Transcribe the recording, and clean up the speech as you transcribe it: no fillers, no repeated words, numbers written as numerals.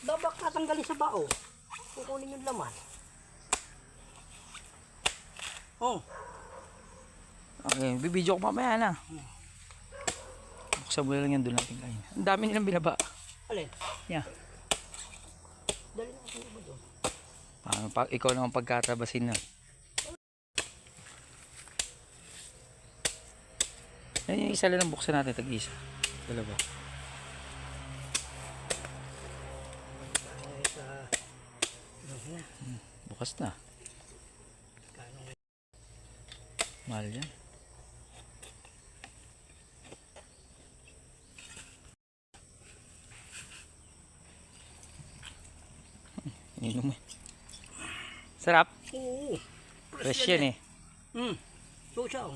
Babak tatanggalin sa bao. Kukunin yung laman. Oh. Okay, bibidyo ko mamaya na. Buksan mo lang yan, doon natin kain. Ang dami nilang binaba. Alin? Yeah. Dali natin iba doon. Paano pag ikaw naman pagkatabasin na. Yan yung isa lang buksan natin, tag-isa. Dalawa. Bukas na. Mahal yan. Inom eh. Sarap. Oo. Fresh yan eh. Susaw.